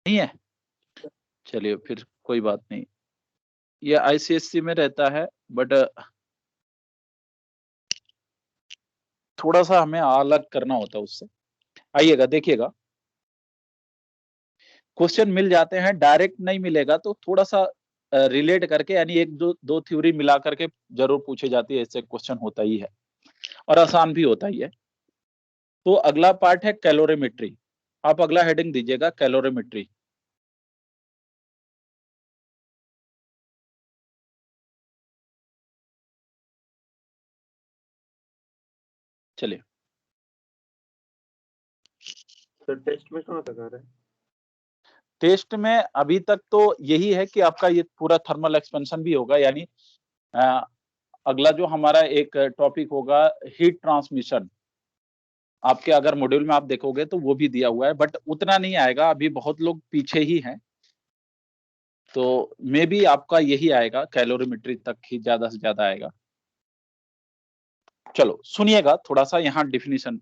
नहीं है, चलिए फिर कोई बात नहीं। ये आईसीएससी में रहता है, बट थोड़ा सा हमें अलग करना होता है उससे। आइएगा देखिएगा, क्वेश्चन मिल जाते हैं, डायरेक्ट नहीं मिलेगा तो थोड़ा सा रिलेट करके, यानी एक दो दो थ्योरी मिला करके जरूर पूछे जाती है, इससे क्वेश्चन होता ही है और आसान भी होता ही है। तो अगला पार्ट है कैलोरीमेट्री। आप अगला हेडिंग दीजिएगा, कैलोरीमेट्री। चलिए, सर टेस्ट में कहाँ तक आ रहा है? टेस्ट में अभी तक तो यही है कि आपका ये पूरा थर्मल एक्सपेंशन भी होगा, यानी अगला जो हमारा एक टॉपिक होगा हीट ट्रांसमिशन। आपके अगर मॉड्यूल में आप देखोगे तो वो भी दिया हुआ है, बट उतना नहीं आएगा, अभी बहुत लोग पीछे ही हैं। तो मे बी आपका यही आएगा, कैलोरीमेट्री तक ही ज्यादा से ज्यादा आएगा। चलो सुनिएगा थोड़ा सा यहाँ डिफिनीशन,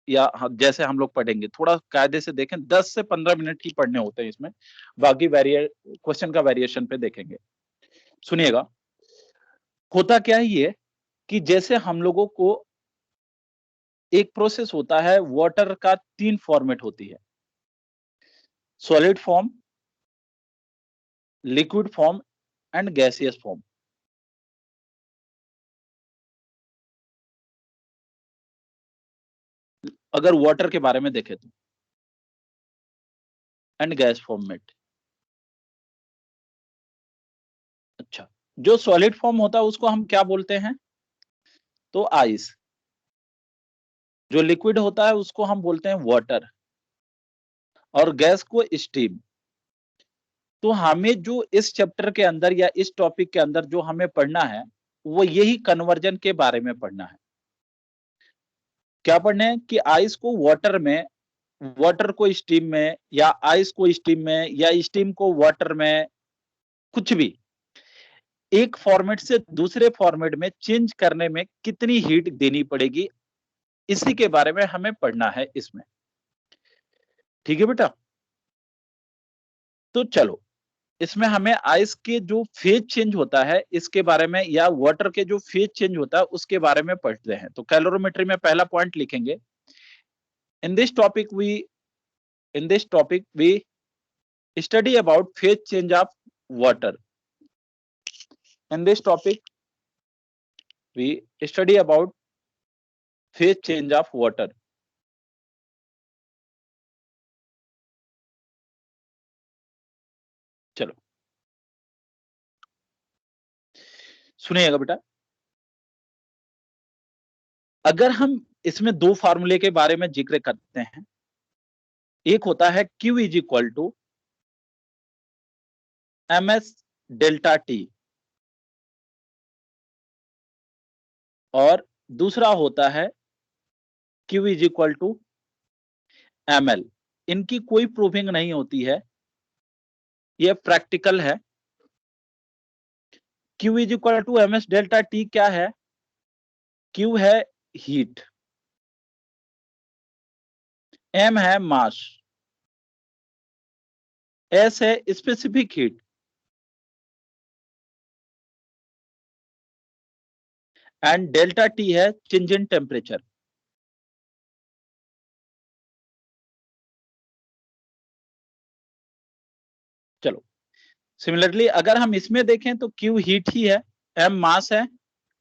या जैसे हम लोग पढ़ेंगे थोड़ा कायदे से देखें, 10 से 15 मिनट ही पढ़ने होते हैं इसमें, बाकी क्वेश्चन का वेरिएशन पे देखेंगे। सुनिएगा, होता क्या है ये कि जैसे हम लोगों को एक प्रोसेस होता है, वाटर का 3 फॉर्मेट होती है, solid form, liquid form and gaseous form. अगर वाटर के बारे में देखें तो, एंड गैस फॉर्मेट। अच्छा, जो सॉलिड फॉर्म होता है उसको हम क्या बोलते हैं? तो आइस। जो लिक्विड होता है उसको हम बोलते हैं वाटर, और गैस को स्टीम। तो हमें जो इस चैप्टर के अंदर या इस टॉपिक के अंदर जो हमें पढ़ना है, वो यही कन्वर्जन के बारे में पढ़ना है। क्या पढ़ना है कि आइस को वाटर में, वाटर को स्टीम में, या आइस को स्टीम में, या स्टीम को वाटर में, कुछ भी एक फॉर्मेट से दूसरे फॉर्मेट में चेंज करने में कितनी हीट देनी पड़ेगी, इसी के बारे में हमें पढ़ना है इसमें। ठीक है बेटा? तो चलो, इसमें हमें आइस के जो फेज चेंज होता है इसके बारे में, या वाटर के जो फेज चेंज होता है उसके बारे में पढ़ते हैं। तो कैलोरीमेट्री में पहला पॉइंट लिखेंगे, in this topic we study about phase change of water. In this topic we study about phase change of water. चलो सुनिएगा बेटा, अगर हम इसमें दो फार्मूले के बारे में जिक्र करते हैं, एक होता है Q is equal to MS delta T, और दूसरा होता है Q is equal to ML। इनकी कोई प्रूविंग नहीं होती है, ये प्रैक्टिकल है। Q is equal to MS delta T क्या है? Q है हीट, M है मास, S है specific heat, and delta T है चेंज इन टेम्परेचर। चलो, सिमिलरली अगर हम इसमें देखें तो Q हीट ही है, M मास है,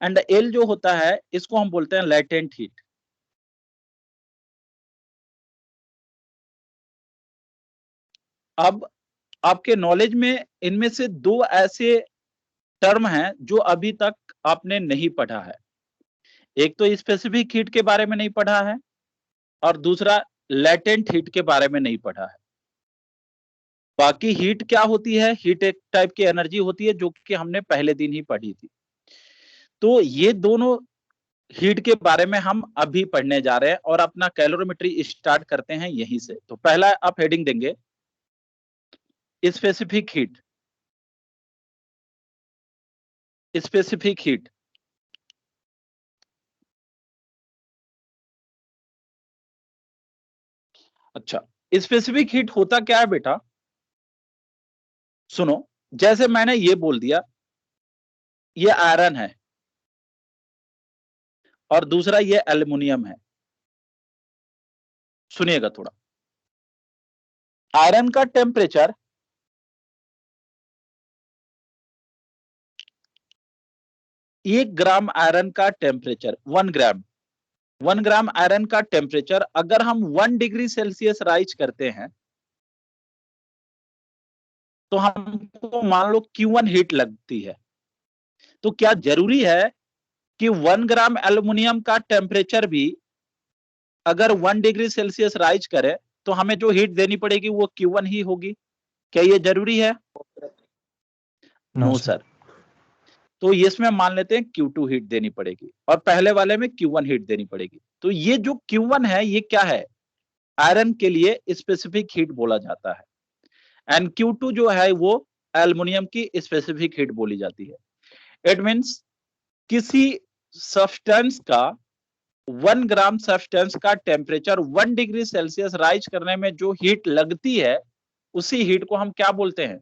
एंड L जो होता है इसको हम बोलते हैं लैटेंट हीट। अब आपके नॉलेज में इनमें से दो ऐसे टर्म हैं जो अभी तक आपने नहीं पढ़ा है। एक तो स्पेसिफिक हीट के बारे में नहीं पढ़ा है, और दूसरा लैटेंट हीट के बारे में नहीं पढ़ा है। बाकी हीट क्या होती है? हीट एक टाइप की एनर्जी होती है जो कि हमने पहले दिन ही पढ़ी थी। तो ये दोनों हीट के बारे में हम अभी पढ़ने जा रहे हैं, और अपना कैलोरीमेट्री स्टार्ट करते हैं यहीं से। तो पहला आप हेडिंग देंगे स्पेसिफिक हीट। स्पेसिफिक हीट, अच्छा, स्पेसिफिक हीट होता क्या है बेटा? सुनो, जैसे मैंने ये बोल दिया ये आयरन है और दूसरा ये एल्युमिनियम है। सुनिएगा थोड़ा, आयरन का टेम्परेचर 1 ग्राम आयरन का टेम्परेचर 1 ग्राम आयरन का टेम्परेचर अगर हम 1 डिग्री सेल्सियस राइज करते हैं तो हमको मान लो Q1 हीट लगती है। तो क्या जरूरी है कि 1 ग्राम एल्युमिनियम का टेम्परेचर भी अगर 1 डिग्री सेल्सियस राइज करे तो हमें जो हीट देनी पड़ेगी वो Q1 ही होगी? क्या ये जरूरी है? No sir. तो इसमें मान लेते हैं Q2 हीट देनी पड़ेगी और पहले वाले में Q1 हीट देनी पड़ेगी। तो ये जो Q1 है ये क्या है? आयरन के लिए स्पेसिफिक हीट बोला जाता है एंड Q2 जो है वो एल्युमिनियम की स्पेसिफिक हीट बोली जाती है। इट मींस किसी सब्सटेंस का 1 ग्राम सब्सटेंस का टेम्परेचर 1 डिग्री सेल्सियस राइज करने में जो हीट लगती है उसी हीट को हम क्या बोलते हैं?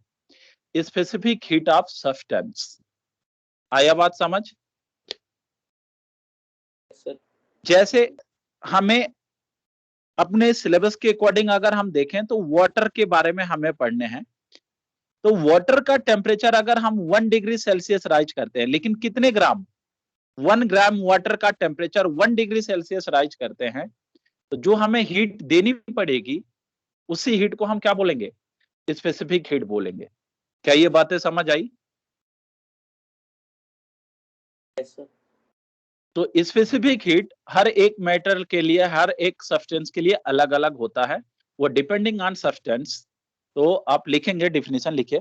Specific heat of substance. आया बात समझ? जैसे हमें अपने सिलेबस के अकॉर्डिंग अगर हम देखें तो वाटर के बारे में हमें पढ़ने हैं। तो वाटर का टेम्परेचर अगर हम 1 डिग्री सेल्सियस राइज करते हैं, लेकिन कितने ग्राम? 1 ग्राम वाटर का टेम्परेचर 1 डिग्री सेल्सियस राइज करते हैं, तो जो हमें हीट देनी पड़ेगी उसी हीट को हम क्या बोलेंगे? स्पेसिफिक हीट बोलेंगे। क्या ये बातें समझ आई? तो स्पेसिफिक हीट हर एक मेटल के लिए, हर एक सब्सटेंस के लिए अलग अलग होता है, वो डिपेंडिंग ऑन सब्सटेंस। तो आप लिखेंगे, डिफिनेशन लिखे,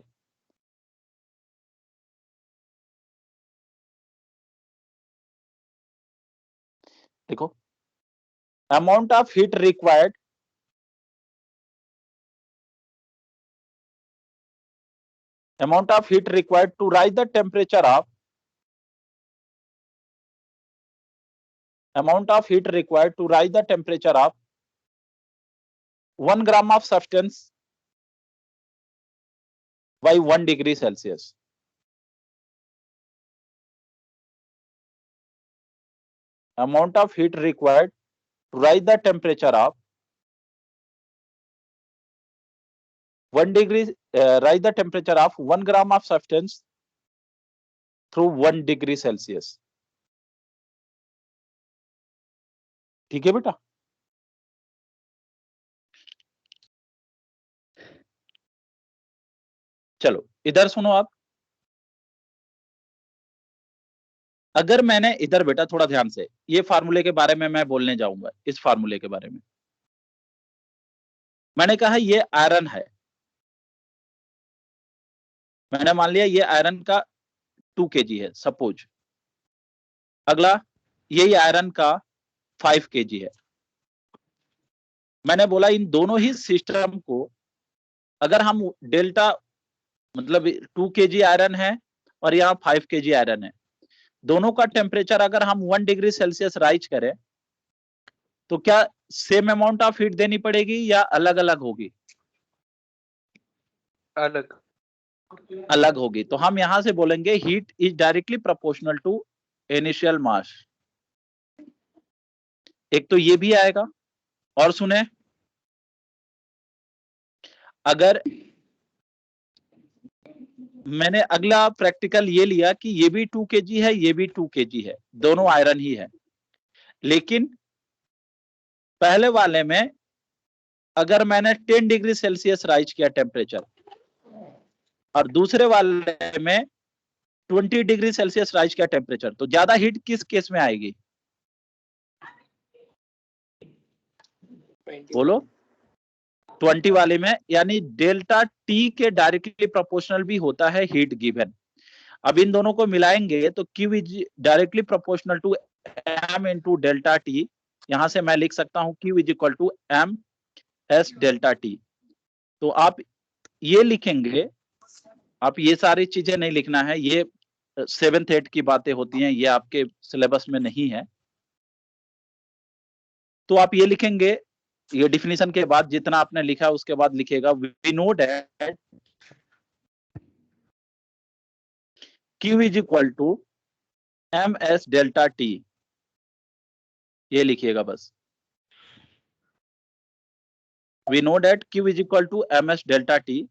देखो, amount of heat required to rise the temperature of amount of heat required to rise the temperature of 1 gram of substance by 1 degree Celsius. Amount of heat required to rise the temperature of 1 degree rise the temperature of 1 gram of substance through 1 degree Celsius. ठीक है बेटा? चलो इधर सुनो आप। अगर मैंने इधर बेटा थोड़ा ध्यान से, ये फार्मूले के बारे में मैं बोलने जाऊंगा, इस फार्मूले के बारे में। मैंने कहा ये आयरन है, मैंने मान लिया ये आयरन का 2 kg है सपोज। अगला यही आयरन का 5 kg है। मैंने बोला इन दोनों ही सिस्टम को अगर हम डेल्टा, मतलब 2 kg आयरन है और यहाँ 5 kg आयरन है, दोनों का टेम्परेचर अगर हम 1 डिग्री सेल्सियस राइज करें तो क्या सेम अमाउंट ऑफ हीट देनी पड़ेगी या अलग अलग होगी? अलग अलग होगी। तो हम यहां से बोलेंगे heat is directly proportional to initial mass. एक तो ये भी आएगा। और सुने, अगर मैंने अगला प्रैक्टिकल ये लिया कि ये भी 2 kg है, ये भी 2 kg है, दोनों आयरन ही है, लेकिन पहले वाले में अगर मैंने 10 डिग्री सेल्सियस राइज किया टेम्परेचर और दूसरे वाले में 20 डिग्री सेल्सियस राइज किया टेम्परेचर, तो ज्यादा हीट किस केस में आएगी? बोलो। 20 वाले में, यानी डेल्टा टी के डायरेक्टली प्रोपोर्शनल भी होता है हीट गिवन। अब इन दोनों को मिलाएंगे तो Q is directly proportional to m into delta T. यहां से मैं लिख सकता हूं Q is equal to m s delta T. तो आप ये लिखेंगे, आप ये सारी चीजें नहीं लिखना है, ये 7th 8th की बातें होती हैं, ये आपके सिलेबस में नहीं है। तो आप ये लिखेंगे, ये डिफिनीशन के बाद जितना आपने लिखा उसके बाद लिखेगा we know that Q is equal to MS delta T, ये लिखिएगा बस। We know that Q is equal to MS delta T।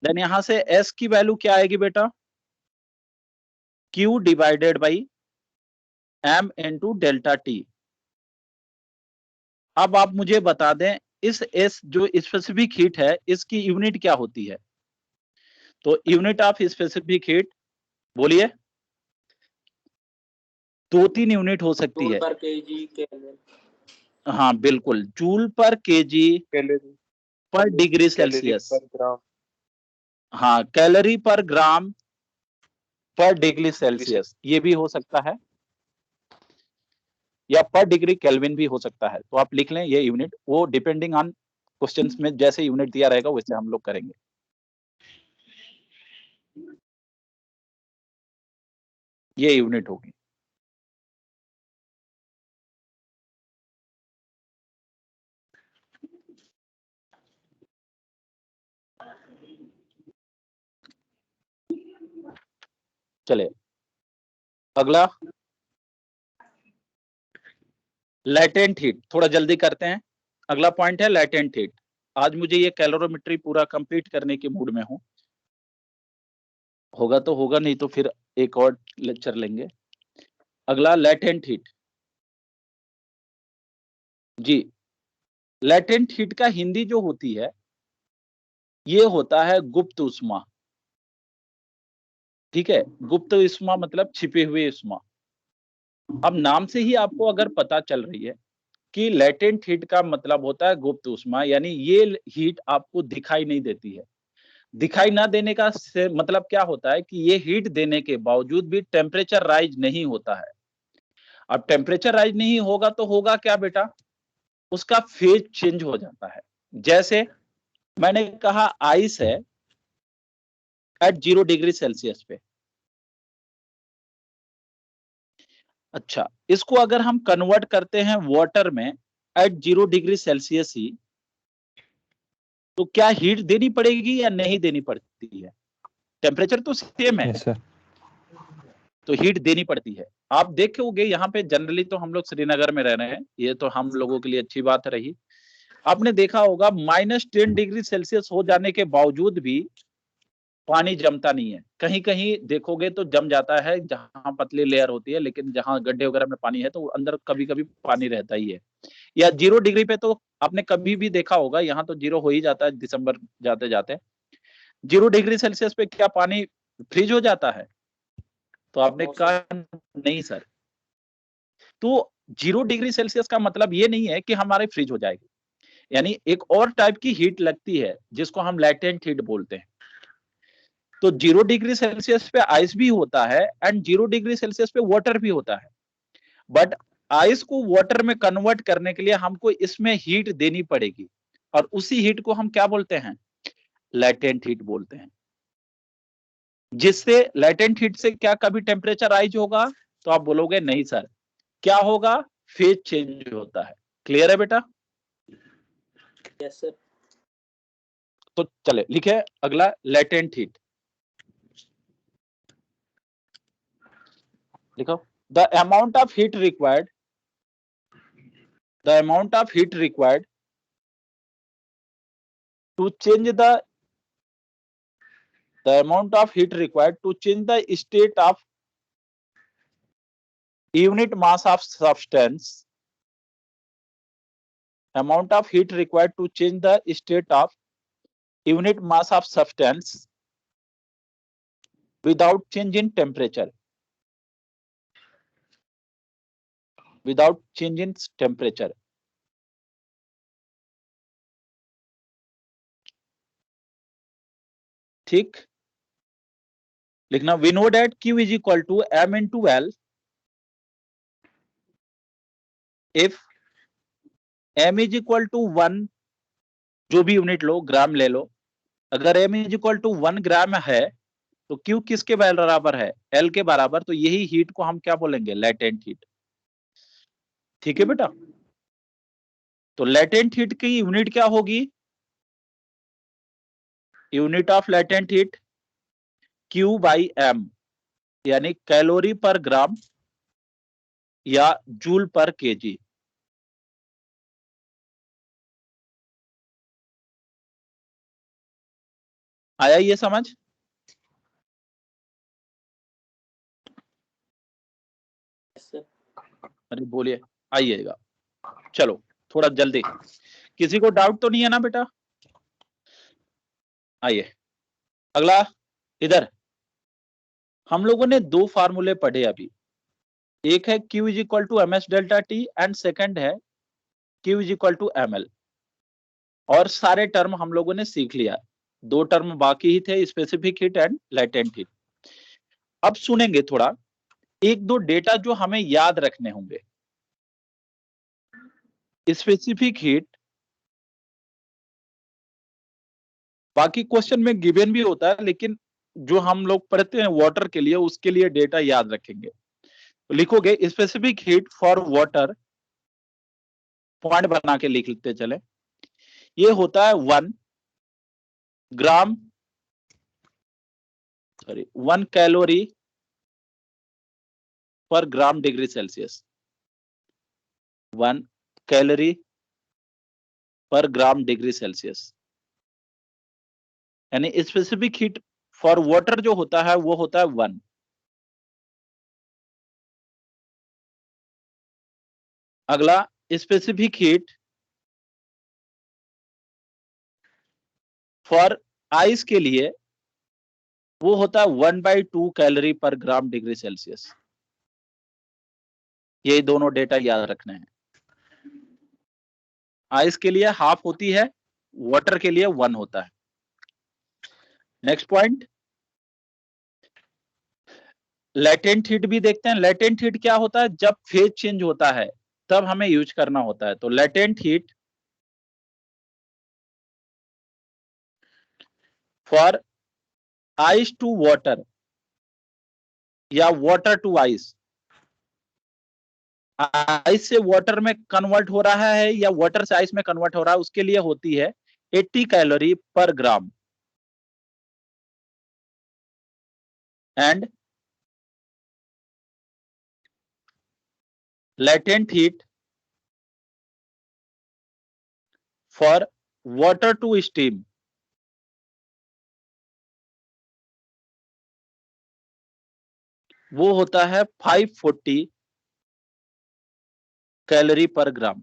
Then यहां से S की वैल्यू क्या आएगी बेटा? Q divided by M into delta T। अब आप मुझे बता दें, इस S जो स्पेसिफिक हीट है, इसकी यूनिट क्या होती है? तो यूनिट ऑफ स्पेसिफिक हीट, बोलिए। 2-3 यूनिट हो सकती है। पर केजी केल्विन। हाँ बिल्कुल, जूल पर केजी कैलोरी पर डिग्री कैलोरी सेल्सियस। पर ग्राम। हाँ, कैलोरी पर ग्राम पर डिग्री सेल्सियस, ये भी हो सकता है, या पर डिग्री केल्विन भी हो सकता है। तो आप लिख लें ये यूनिट, वो डिपेंडिंग ऑन क्वेश्चंस में जैसे यूनिट दिया रहेगा वैसे हम लोग करेंगे। ये यूनिट होगी। चले अगला, लैटेंट हीट, थोड़ा जल्दी करते हैं। अगला पॉइंट है लैटेंट हीट। आज मुझे ये कैलोरीमेट्री पूरा कंप्लीट करने के मूड में हूं, होगा तो होगा, नहीं तो फिर एक और लेक्चर लेंगे। अगला लैटेंट हीट। जी, लैटेंट हीट का हिंदी जो होती है, ये होता है गुप्त उष्मा। ठीक है, गुप्त उष्मा मतलब छिपे हुए उष्मा। अब नाम से ही आपको अगर पता चल रही है कि लैटेंट हीट का मतलब होता है गुप्त उष्मा, यानी ये हीट आपको दिखाई नहीं देती है। दिखाई ना देने का से मतलब क्या होता है कि ये हीट देने के बावजूद भी टेम्परेचर राइज नहीं होता है। अब टेम्परेचर राइज नहीं होगा तो होगा क्या बेटा? उसका फेज चेंज हो जाता है। जैसे मैंने कहा आइस है एट 0 डिग्री सेल्सियस पे। अच्छा, इसको अगर हम कन्वर्ट करते हैं वाटर में एट 0 डिग्री सेल्सियस ही, तो क्या हीट देनी पड़ेगी या नहीं देनी पड़ती है? टेम्परेचर तो सेम है, यस सर। तो हीट देनी पड़ती है। आप देखोगे यहाँ पे जनरली तो हम लोग श्रीनगर में रह रहे हैं, ये तो हम लोगों के लिए अच्छी बात रही। आपने देखा होगा -10 डिग्री सेल्सियस हो जाने के बावजूद भी पानी जमता नहीं है। कहीं कहीं देखोगे तो जम जाता है जहां पतली लेयर होती है, लेकिन जहां गड्ढे वगैरह में पानी है तो अंदर कभी कभी पानी रहता ही है। या 0 डिग्री पे तो आपने कभी भी देखा होगा, यहाँ तो 0 हो ही जाता है दिसंबर जाते जाते। 0 डिग्री सेल्सियस पे क्या पानी फ्रीज हो जाता है? तो आपने कहा नहीं सर। तो 0 डिग्री सेल्सियस का मतलब ये नहीं है कि हमारे फ्रीज हो जाएगी, यानी एक और टाइप की हीट लगती है जिसको हम लैटेंट हीट बोलते हैं। तो 0 डिग्री सेल्सियस पे आइस भी होता है एंड 0 डिग्री सेल्सियस पे वाटर भी होता है, बट आइस को वाटर में कन्वर्ट करने के लिए हमको इसमें हीट देनी पड़ेगी, और उसी हीट को हम क्या बोलते हैं? लैटेंट हीट बोलते हैं। जिससे लैटेंट हीट से क्या कभी टेम्परेचर राइज होगा? तो आप बोलोगे नहीं सर। क्या होगा? फेज चेंज होता है। क्लियर है बेटा? Yes sir. तो चले लिखे अगला लैटेंट हीट। लिखो the amount of heat required, the amount of heat required to change the amount of heat required to change the state of unit mass of substance, amount of heat required to change the state of unit mass of substance without change in temperature, without change in temperature। ठीक, लिखना we know that Q is equal to M into L if M is equal to 1, जो भी unit लो, ग्राम ले लो। अगर M is equal to 1 ग्राम है तो Q किसके बराबर है? L के बराबर। तो यही हीट को हम क्या बोलेंगे? Latent heat. ठीक है बेटा? तो लैटेंट हीट की यूनिट क्या होगी? Unit of latent heat Q by M। यानी कैलोरी पर ग्राम या जूल पर केजी। आया ये समझ? Yes, sir. अरे बोलिए, आइएगा। चलो थोड़ा जल्दी, किसी को डाउट तो नहीं है ना बेटा? आइए अगला। इधर हम लोगों ने दो फार्मूले पढ़े अभी, एक है Q is equal to M S delta T and second है Q is equal to M L. और सारे टर्म हम लोगों ने सीख लिया, दो टर्म बाकी ही थे, specific heat and latent heat. अब सुनेंगे थोड़ा एक दो डेटा जो हमें याद रखने होंगे। स्पेसिफिक हीट बाकी क्वेश्चन में गिवन भी होता है, लेकिन जो हम लोग पढ़ते हैं वाटर के लिए, उसके लिए डेटा याद रखेंगे। तो लिखोगे specific heat for water, point बना के लिख लेते चले। ये होता है 1 calorie per gram degree Celsius. 1 calorie per gram degree Celsius, यानी स्पेसिफिक हीट फॉर वाटर जो होता है वो होता है 1। अगला स्पेसिफिक हीट फॉर आइस के लिए वो होता है 1/2 calorie per gram degree Celsius. ये दोनों डेटा याद रखने हैं। आइस के लिए हाफ होती है, वाटर के लिए 1 होता है। नेक्स्ट पॉइंट, लेटेंट हीट भी देखते हैं। लेटेंट हीट क्या होता है? जब फेज चेंज होता है तब हमें यूज करना होता है। तो latent heat for ice to water या वाटर टू आइस, आइस से वाटर में कन्वर्ट हो रहा है या वाटर से आइस में कन्वर्ट हो रहा है, उसके लिए होती है 80 calorie per gram. And latent heat for water to steam वो होता है 540 कैलोरी पर ग्राम।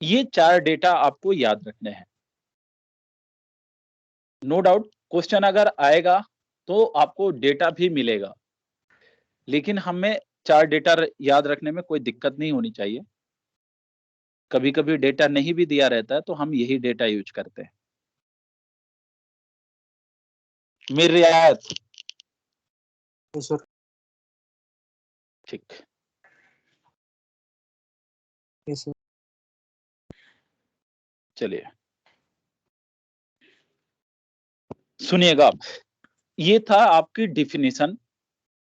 ये चार डेटा आपको याद रखने हैं। नो डाउट क्वेश्चन अगर आएगा तो आपको डेटा भी मिलेगा, लेकिन हमें चार डेटा याद रखने में कोई दिक्कत नहीं होनी चाहिए। कभी कभी डेटा नहीं भी दिया रहता है तो हम यही डेटा यूज करते हैं। मेरी रियायत सर। ठीक। Yes sir. चलिए सुनिएगा, ये था आपकी डिफिनीशन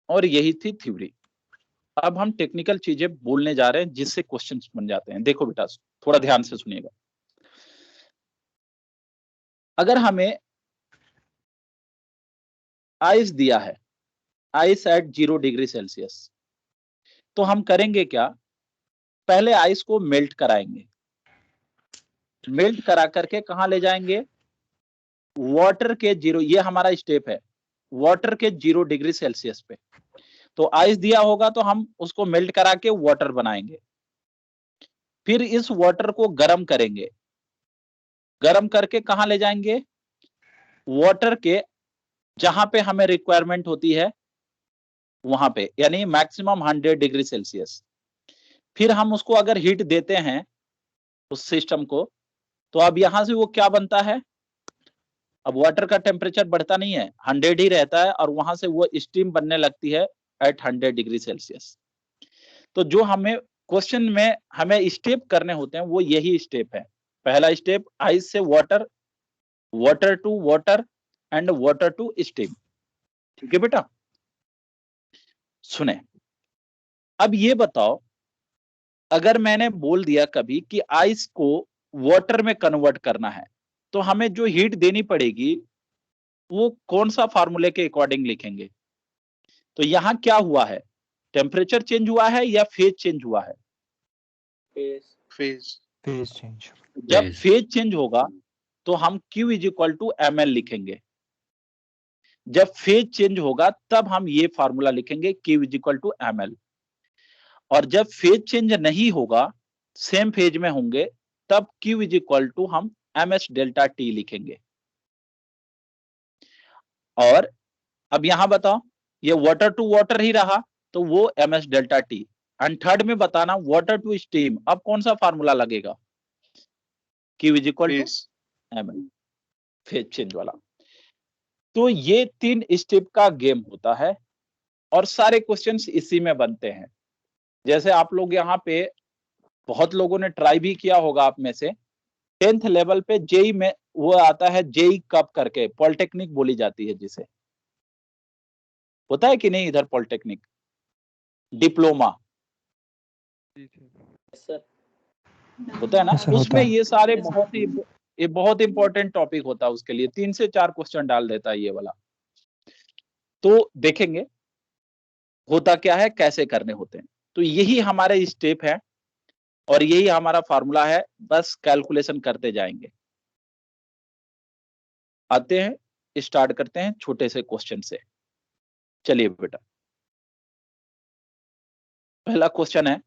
और यही थी थ्योरी। अब हम टेक्निकल चीजें बोलने जा रहे हैं जिससे क्वेश्चंस बन जाते हैं। देखो बेटा थोड़ा ध्यान से सुनिएगा। अगर हमें आइस दिया है, आइस एट 0 डिग्री सेल्सियस, तो हम करेंगे क्या? पहले आइस को मेल्ट कराएंगे। मेल्ट करा करके कहां ले जाएंगे? वाटर के 0, ये हमारा स्टेप है, वाटर के 0 डिग्री सेल्सियस पे। तो आइस दिया होगा तो हम उसको मेल्ट करा के वाटर बनाएंगे। फिर इस वाटर को गर्म करेंगे। गर्म करके कहां ले जाएंगे? वाटर के जहां पे हमें रिक्वायरमेंट होती है वहां पे, यानी मैक्सिमम 100 डिग्री सेल्सियस। फिर हम उसको अगर हीट देते हैं उस सिस्टम को, तो अब यहां से वो क्या बनता है? अब वाटर का टेम्परेचर बढ़ता नहीं है, 100 ही रहता है, और वहां से वो स्टीम बनने लगती है एट 100 डिग्री सेल्सियस। तो जो हमें क्वेश्चन में हमें स्टेप करने होते हैं वो यही स्टेप है। पहला स्टेप आइस से water, water to water and water to steam. ठीक है बेटा? सुने, अब ये बताओ, अगर मैंने बोल दिया कभी कि आइस को वाटर में कन्वर्ट करना है, तो हमें जो हीट देनी पड़ेगी वो कौन सा फार्मूले के अकॉर्डिंग लिखेंगे? तो यहां क्या हुआ है, टेम्परेचर चेंज हुआ है या फेज चेंज हुआ है? Phase phase change. जब फेज चेंज होगा तो हम Q is equal to ml लिखेंगे। जब फेज चेंज होगा तब हम ये फार्मूला लिखेंगे Q is equal to ml। और जब फेज चेंज नहीं होगा, सेम फेज में होंगे, तब Q इज इक्वल टू हम ms डेल्टा T लिखेंगे। और अब यहां बताओ, ये वाटर टू वाटर ही रहा तो वो ms delta T। And third में बताना वाटर टू स्टीम, अब कौन सा फार्मूला लगेगा? Q is equal to ml, phase change वाला। तो ये 3 स्टेप का गेम होता है और सारे क्वेश्चंस इसी में बनते हैं। जैसे आप लोग यहाँ पे बहुत लोगों ने ट्राई भी किया होगा, आप में से 10th लेवल पे जेई में वो आता है, जेई कप करके पॉलिटेक्निक बोली जाती है जिसे, होता है कि नहीं इधर पॉलिटेक्निक डिप्लोमा होता है ना? सर, होता उसमें है। ये सारे बहुत इंपॉर्टेंट टॉपिक होता है, उसके लिए 3 से 4 क्वेश्चन डाल देता है ये वाला। तो देखेंगे होता क्या है, कैसे करने होते हैं। तो यही हमारे स्टेप है और यही हमारा फार्मूला है, बस कैलकुलेशन करते जाएंगे। आते हैं, स्टार्ट करते हैं छोटे से क्वेश्चन से। चलिए बेटा, पहला क्वेश्चन है,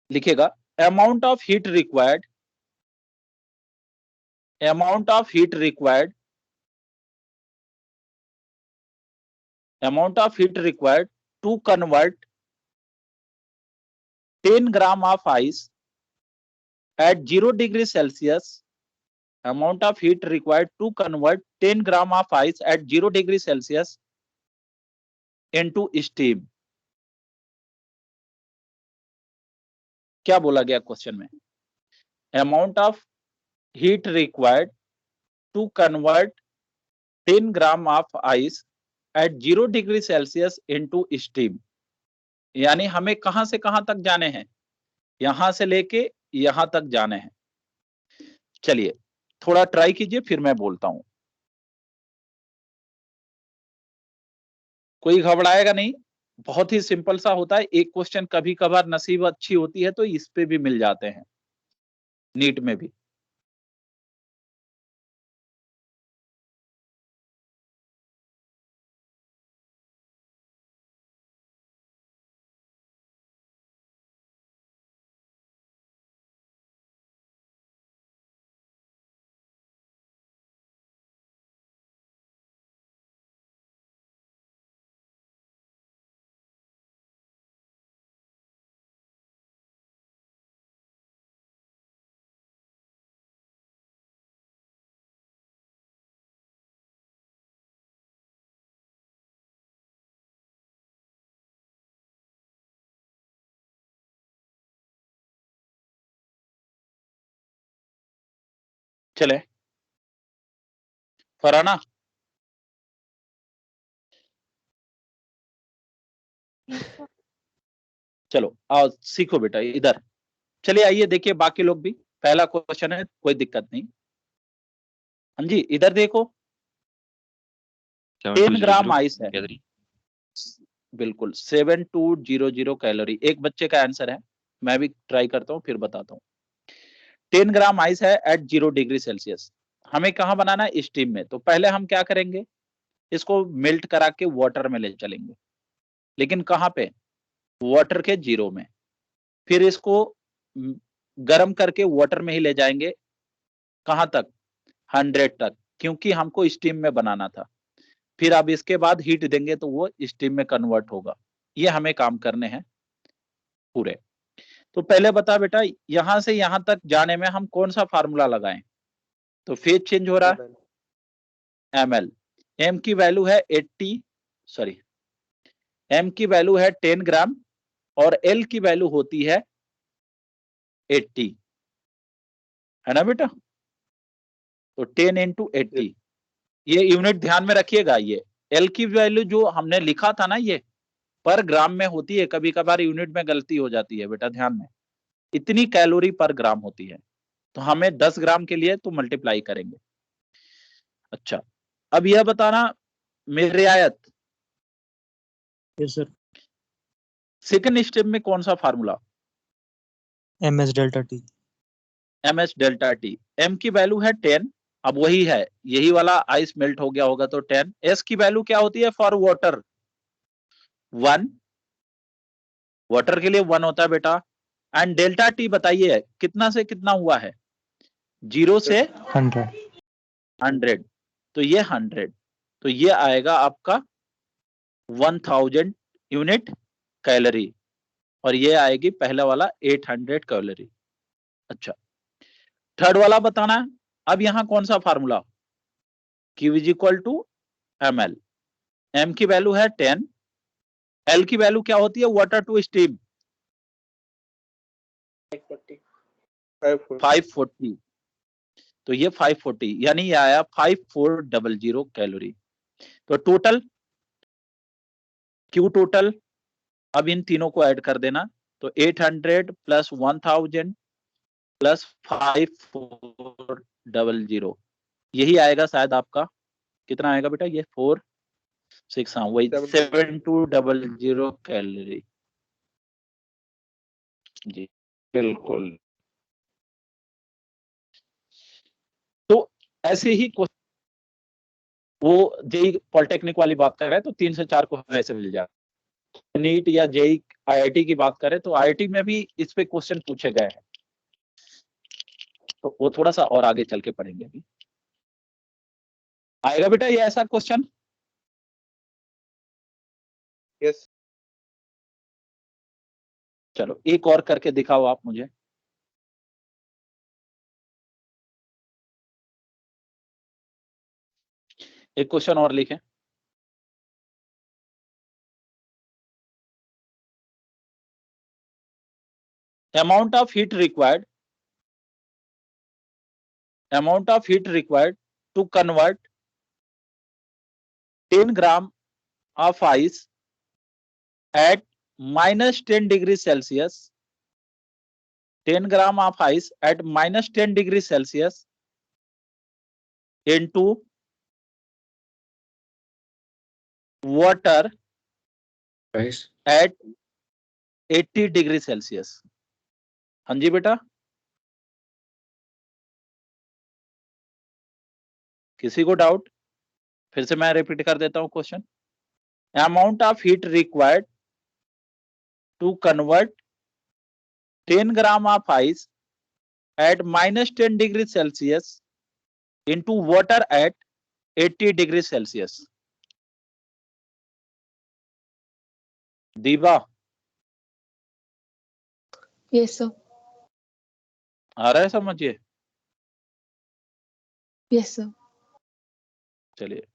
लिखेगा amount of heat required, amount of heat required, amount of heat required to convert 10 gram of ice at 0 degree Celsius, amount of heat required to convert 10 gram of ice at 0 degree Celsius into steam। क्या बोला गया question में? Amount of heat required to convert 10 gram of ice at 0 degree Celsius into steam. यानी हमें कहां से कहां तक जाने हैं? यहां से लेके यहां तक जाने हैं। चलिए थोड़ा ट्राई कीजिए, फिर मैं बोलता हूं, कोई घबराएगा नहीं, बहुत ही सिंपल सा होता है। एक क्वेश्चन कभी कभार नसीब अच्छी होती है तो इस पे भी मिल जाते हैं, नीट में भी। चले फरहाना, चलो आओ सीखो बेटा इधर। चलिए आइए देखिए, बाकी लोग भी, पहला क्वेश्चन है, कोई दिक्कत नहीं। हाँ जी, इधर देखो, 10 ग्राम आइस है, बिल्कुल 7200 कैलोरी, एक बच्चे का आंसर है। मैं भी ट्राई करता हूँ फिर बताता हूँ। 10 ग्राम आइस है एट 0 डिग्री सेल्सियस, हमें कहाँ बनाना है? स्टीम में। तो पहले हम क्या करेंगे, इसको मेल्ट करा के वाटर में ले चलेंगे, लेकिन कहाँ पे? वाटर के 0 में। फिर इसको गर्म करके वाटर में ही ले जाएंगे, कहां तक? 100 तक, क्योंकि हमको स्टीम में बनाना था। फिर अब इसके बाद हीट देंगे तो वो स्टीम में कन्वर्ट होगा। ये हमें काम करने हैं पूरे। तो पहले बता बेटा, यहां से यहां तक जाने में हम कौन सा फार्मूला लगाएं? तो फेज चेंज हो रहा है, ml, m की वैल्यू है 80, सॉरी m की वैल्यू है 10 ग्राम और l की वैल्यू होती है 80, है ना बेटा? तो 10 इंटू 80, ये यूनिट ध्यान में रखिएगा। ये एल की वैल्यू जो हमने लिखा था ना, ये पर ग्राम में होती है, कभी कभार यूनिट में गलती हो जाती है बेटा, ध्यान में। इतनी कैलोरी पर ग्राम होती है। तो हमें 10 ग्राम के लिए तो मल्टीप्लाई करेंगे। अच्छा, अब यह बताना मेरी रियायत, यस सर। सेकंड स्टेप में कौन सा formula? ms delta T. ms delta T. m की वैल्यू है 10, अब वही है, यही वाला आइस मेल्ट हो गया होगा तो 10। s की वैल्यू क्या होती है फॉर वाटर? 1, वाटर के लिए 1 होता है बेटा। एंड डेल्टा टी बताइए कितना से कितना हुआ है? 0 से 100। 100, तो ये 100, तो ये आएगा आपका 1000 यूनिट कैलोरी, और ये आएगी पहला वाला 800 कैलोरी। अच्छा, थर्ड वाला बताना है। अब यहां कौन सा formula? Q is equal to ml। m की वैल्यू है 10, l की वैल्यू क्या होती है वाटर टू स्टीम? 540, तो ये 540 यानी ये आया 5400 कैलोरी। तो टोटल Q टोटल, अब इन तीनों को ऐड कर देना, तो 800 प्लस 1000 प्लस 5400, यही आएगा शायद आपका, कितना आएगा बेटा ये 46, हाँ वही 7200 कैलोरी। जी बिल्कुल। तो ऐसे ही वो जेई पॉलिटेक्निक वाली बात कर रहे हैं तो 3 से 4 को ऐसे मिल जाए। नीट या जेई आईआईटी की बात करें तो आईआईटी में भी इस पे क्वेश्चन पूछे गए हैं, तो वो थोड़ा सा और आगे चल के पढ़ेंगे अभी। आएगा बेटा ये ऐसा क्वेश्चन? यस। चलो एक और करके दिखाओ आप मुझे। एक क्वेश्चन और लिखें। amount of heat required to convert 10 gram of ice at minus 10 degrees Celsius, 10 gram of ice at minus 10 degrees Celsius into water at 80 degree Celsius. हाँ जी बेटा, किसी को डाउट? फिर से मैं रिपीट कर देता हूं question. Amount of heat required to convert 10 gram of ice at minus 10 degree Celsius into water at 80 degree Celsius। दीवा, यस सर। आ रहा है समझिए? Yes sir. चलिए,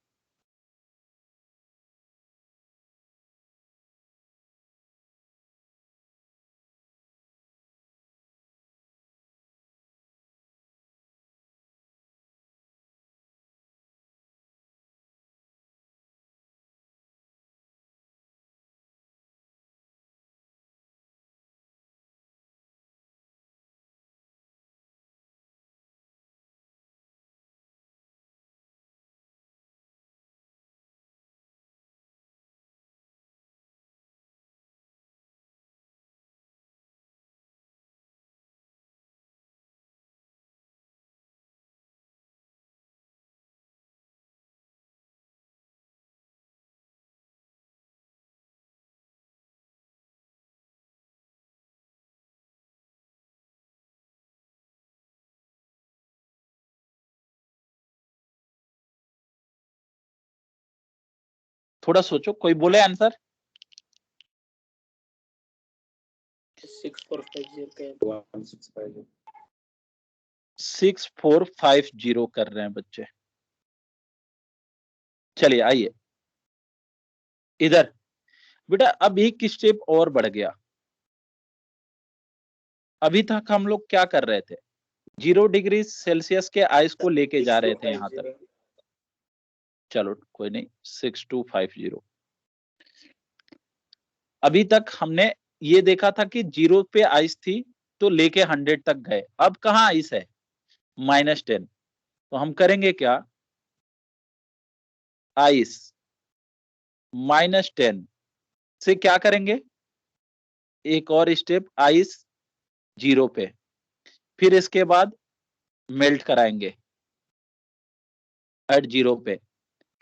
थोड़ा सोचो, कोई बोले आंसर? 6450 कर रहे हैं बच्चे। चलिए आइए इधर बेटा, अब एक स्टेप और बढ़ गया। अभी तक हम लोग क्या कर रहे थे? 0 डिग्री सेल्सियस के आइस को लेके जा रहे थे यहां तक। चलो कोई नहीं, 6250। अभी तक हमने ये देखा था कि 0 पे आइस थी तो लेके 100 तक गए। अब कहाँ आइस है? -10। तो हम करेंगे क्या? आइस -10 से क्या करेंगे? एक और स्टेप, आइस 0 पे, फिर इसके बाद मेल्ट कराएंगे एट 0 पे,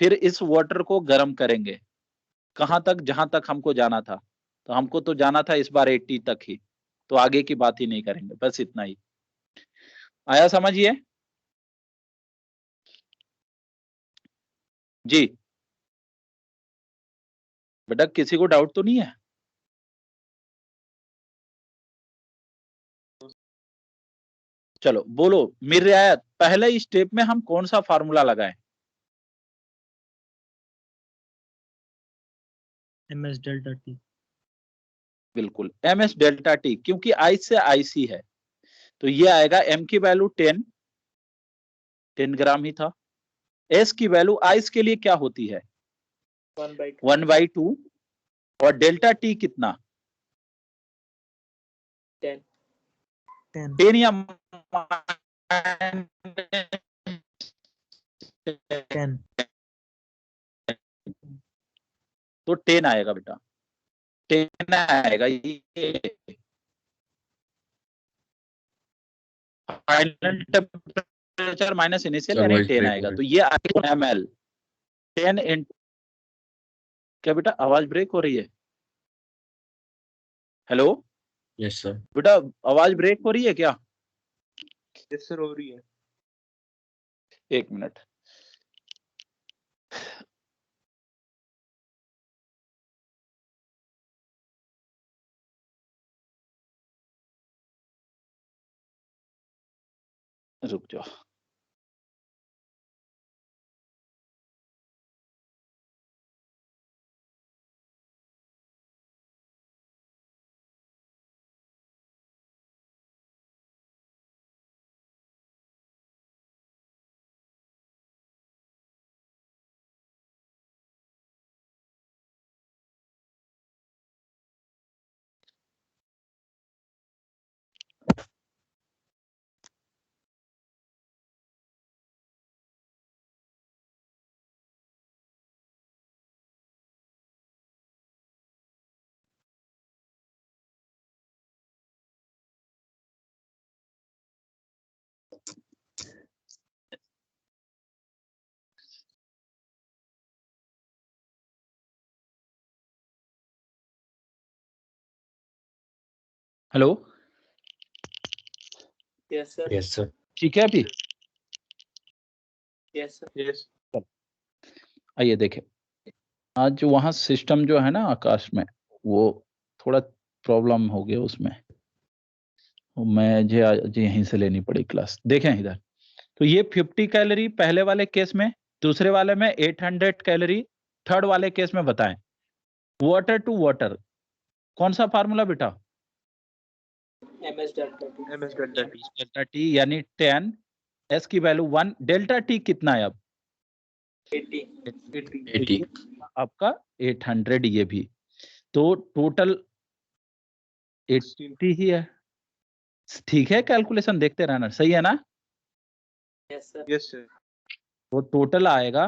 फिर इस वाटर को गर्म करेंगे। कहां तक? जहां तक हमको जाना था। तो हमको तो जाना था इस बार 80 तक ही, तो आगे की बात ही नहीं करेंगे, बस इतना ही। आया समझिए जी? बेटा किसी को डाउट तो नहीं है? चलो बोलो मीर रियायत, पहले स्टेप में हम कौन सा फार्मूला लगाएं? ms delta t। बिल्कुल ms डेल्टा टी, क्योंकि आइस से आईसी है, तो ये आएगा m की वैल्यू 10 ग्राम ही था। s की वैल्यू आइस के लिए क्या होती है? 1/2। और डेल्टा टी कितना? 10 10 या 10 तो 10 आएगा बेटा, 10 आएगा। ये फाइनल टेम्परेचर माइनस इनिशियल यानी 10 आएगा, तो ये आएगा ml 10 इन। क्या बेटा आवाज ब्रेक हो रही है? Hello yes sir. बेटा आवाज ब्रेक हो रही है क्या? यस सर हो रही है। एक मिनट। रुक जाओ। Hello yes sir. Yes sir. ठीक है अभी? Yes sir. यस। आइए देखें, आज वहाँ सिस्टम जो है ना आकाश में, वो थोड़ा प्रॉब्लम हो गया उसमें, मुझे आज यहीं से लेनी पड़ी क्लास। देखें इधर, तो ये 50 कैलोरी पहले वाले केस में, दूसरे वाले में 800 कैलोरी, थर्ड वाले केस में बताएं। वाटर टू वाटर कौन सा फार्मूला बेटा? ms delta t। ms delta t। Delta T यानी 10, एस की वैल्यू 1, डेल्टा टी कितना है अब? 80। आपका 800, ये भी तो टोटल 80 ही है। ठीक है, कैलकुलेशन देखते रहना, सही है ना? Yes sir. Yes sir. तो टोटल आएगा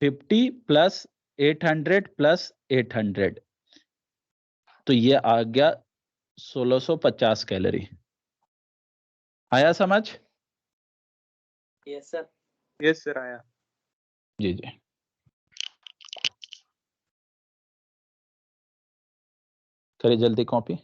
50 प्लस 800 प्लस 800, तो ये आ गया 1650 कैलोरी। आया समझ? Yes sir. यस सर आया। जी जी। करिए जल्दी कॉपी।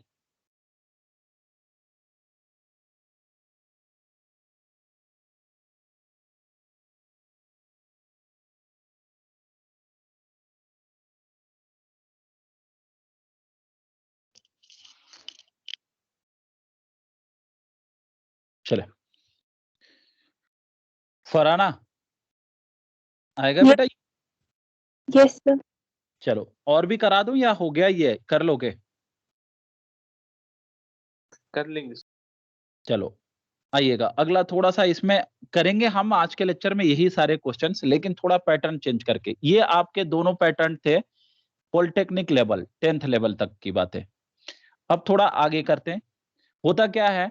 चले फराना आएगा बेटा? Yes sir. चलो और भी करा दूं या हो गया, ये कर लोगे? कर लेंगे। चलो आइएगा, अगला थोड़ा सा इसमें करेंगे हम आज के लेक्चर में यही सारे क्वेश्चंस, लेकिन थोड़ा पैटर्न चेंज करके। ये आपके दोनों पैटर्न थे पॉलिटेक्निक लेवल 10th लेवल तक की बातें। अब थोड़ा आगे करते हैं। होता क्या है,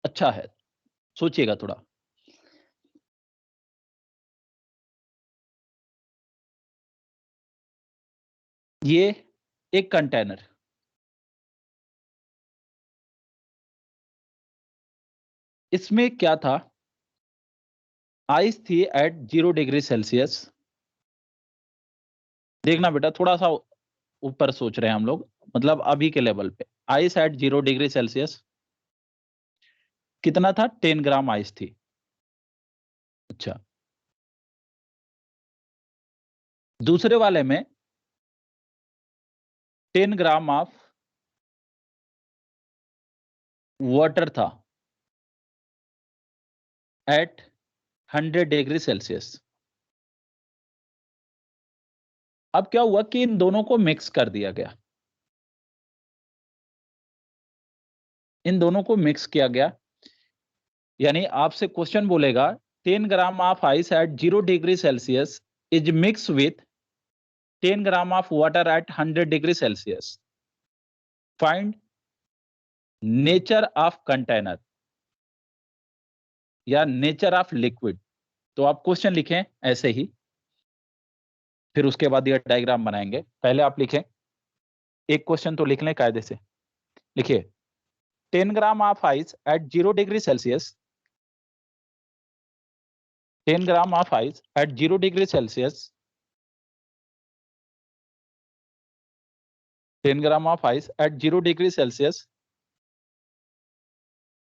अच्छा है, सोचिएगा थोड़ा। ये एक कंटेनर, इसमें क्या था, आइस थी एट 0 डिग्री सेल्सियस। देखना बेटा, थोड़ा सा ऊपर सोच रहे हैं हम लोग, मतलब अभी के लेवल पे। आइस एट 0 डिग्री सेल्सियस कितना था, 10 ग्राम आइस थी। अच्छा, दूसरे वाले में 10 ग्राम ऑफ वाटर था एट 100 डिग्री सेल्सियस। अब क्या हुआ कि इन दोनों को मिक्स कर दिया गया, इन दोनों को मिक्स किया गया, यानी आपसे क्वेश्चन बोलेगा 10 gram of ice at 0 degree Celsius is mix with 10 gram of water at 100 degree Celsius, find nature of container या नेचर ऑफ लिक्विड। तो आप क्वेश्चन लिखें ऐसे ही, फिर उसके बाद ये डायग्राम बनाएंगे। पहले आप लिखें, एक क्वेश्चन तो लिख लें कायदे से। लिखिए 10 gram of ice at 0 degree Celsius, 10 gram of ice at 0 degree Celsius, 10 gram of ice at 0 degree Celsius